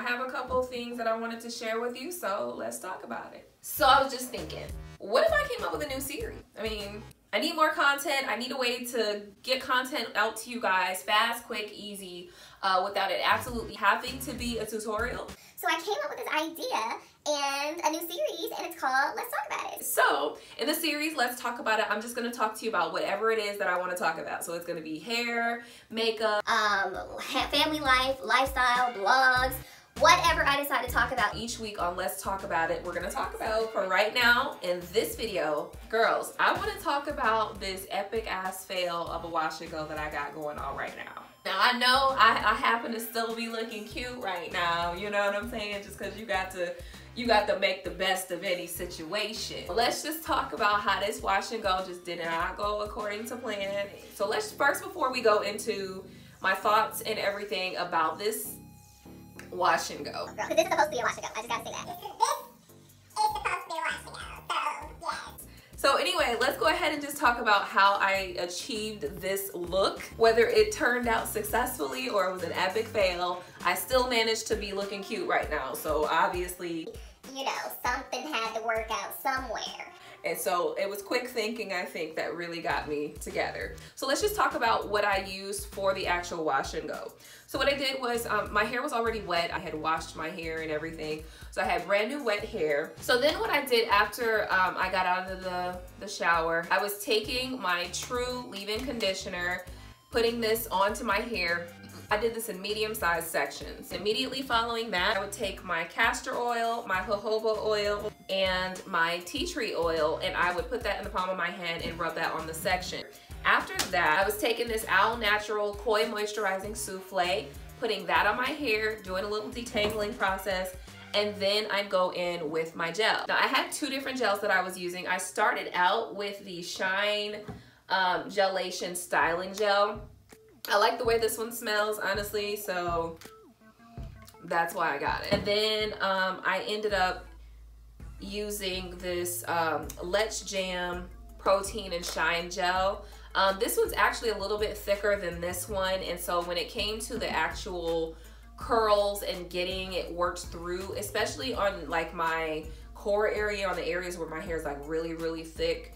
I have a couple things that I wanted to share with you, so let's talk about it. So I was just thinking, what if I came up with a new series? I mean, I need more content. I need a way to get content out to you guys fast, quick, easy, without it absolutely having to be a tutorial. So I came up with this idea and a new series, and it's called Let's Talk About It. So in the series, Let's Talk About It, I'm just going to talk to you about whatever it is that I want to talk about. So it's going to be hair, makeup, family life, lifestyle, blogs, whatever I decide to talk about. Each week on Let's Talk About It, we're going to talk about, for right now, in this video, girls, I want to talk about this epic ass fail of a wash and go that I got going on right now. Now, I know I happen to still be looking cute right now, you know what I'm saying? Just because you got to make the best of any situation. Let's just talk about how this wash and go just did not go according to plan. So let's first, before we go into my thoughts and everything about this wash and go. Girl, because this is supposed to be a wash and go. I just gotta say that. This is supposed to be a wash and go. So, yes. So anyway, let's go ahead and just talk about how I achieved this look. Whether it turned out successfully or it was an epic fail, I still managed to be looking cute right now. So obviously, you know, something had to work out somewhere. And so it was quick thinking, I think, that really got me together. So let's just talk about what I used for the actual wash and go. So what I did was, my hair was already wet. I had washed my hair and everything. So I had brand new wet hair. So then what I did after I got out of the shower, I was taking my True leave-in conditioner, putting this onto my hair. I did this in medium-sized sections. Immediately following that, I would take my castor oil, my jojoba oil, and my tea tree oil, and I would put that in the palm of my hand and rub that on the section. After that, I was taking this Al Natural Koi Moisturizing Souffle, putting that on my hair, doing a little detangling process, and then I'd go in with my gel. Now, I had two different gels that I was using. I started out with the Shine Gelation Styling Gel. I like the way this one smells, honestly, so that's why I got it. And then I ended up using this Let's Jam Protein and Shine Gel. This one's actually a little bit thicker than this one, and so when it came to the actual curls and getting it worked through, especially on like my core area, on the areas where my hair is like really, really thick,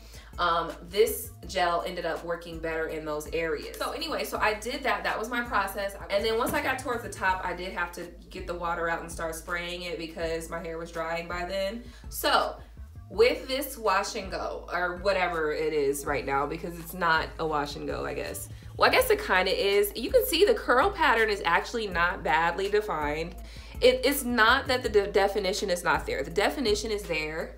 this gel ended up working better in those areas. So anyway, so I did that. That was my process. And then once I got towards the top, I did have to get the water out and start spraying it because my hair was drying by then. So with this wash and go, or whatever it is right now, because it's not a wash and go, I guess. Well, I guess it kind of is. You can see the curl pattern is actually not badly defined. It's not that the definition is not there. The definition is there.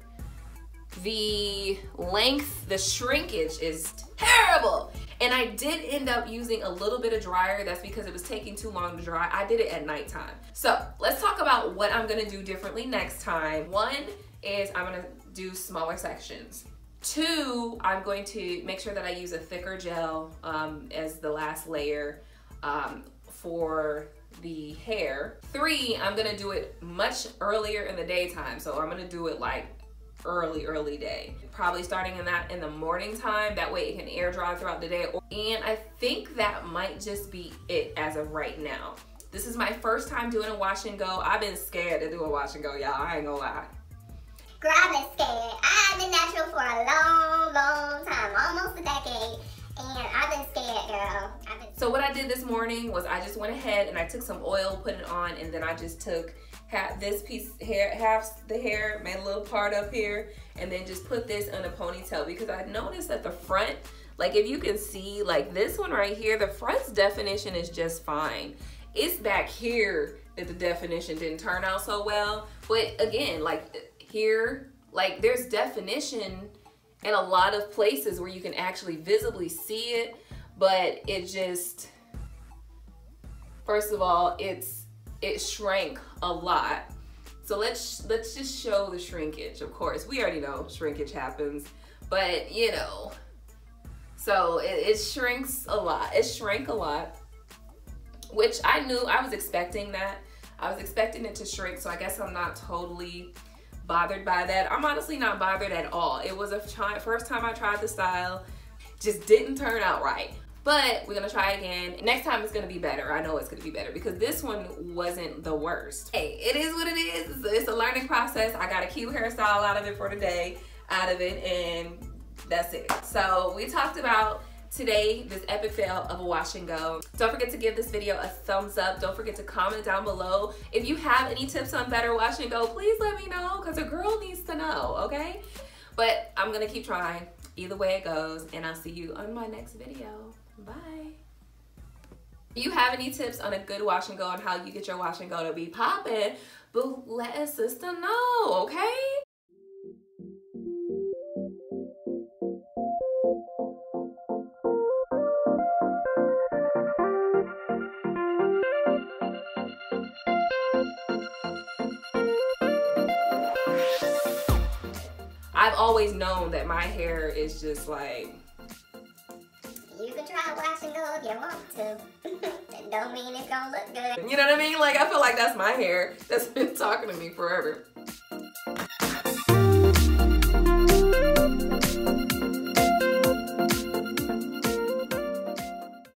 The length, the shrinkage is terrible. And I did end up using a little bit of dryer. That's because it was taking too long to dry. I did it at nighttime. So let's talk about what I'm gonna do differently next time. One is I'm gonna do smaller sections. Two, I'm going to make sure that I use a thicker gel as the last layer for the hair. Three, I'm gonna do it much earlier in the daytime. So I'm gonna do it like early day, probably starting in the morning time. That way it can air dry throughout the day. And I think that might just be it as of right now. This is my first time doing a wash and go. I've been scared to do a wash and go, y'all. I ain't gonna lie. Girl, I've been scared. I've been natural for a long time, almost a decade, and I've been scared, girl. So what I did this morning was I just went ahead and I took some oil, put it on, and then I just took half the hair, made a little part up here, and then just put this in a ponytail, because I noticed that the front, like if you can see, like this one right here, the front's definition is just fine. It's back here that the definition didn't turn out so well. But again, like here, like there's definition in a lot of places where you can actually visibly see it, but it just, first of all, it shrank a lot. So let's just show the shrinkage. Of course, we already know shrinkage happens, but you know, so it shrinks a lot. It shrank a lot, which I knew. I was expecting that. I was expecting it to shrink, so I guess I'm not totally bothered by that. I'm honestly not bothered at all. It was a first time I tried the style, just didn't turn out right. But we're gonna try again. Next time it's gonna be better. I know it's gonna be better because this one wasn't the worst. Hey, it is what it is. It's a learning process. I got a cute hairstyle out of it for today, and that's it. So we talked about today this epic fail of a wash and go. Don't forget to give this video a thumbs up. Don't forget to comment down below. If you have any tips on better wash and go, please let me know because a girl needs to know, okay? But I'm gonna keep trying either way it goes, and I'll see you on my next video. Bye. If you have any tips on a good wash and go on how you get your wash and go to be popping, but let a sister know, okay? I've always known that my hair is just like... You can try wash and go if you want to. That don't mean it's gonna look good. You know what I mean? Like, I feel like that's my hair that's been talking to me forever.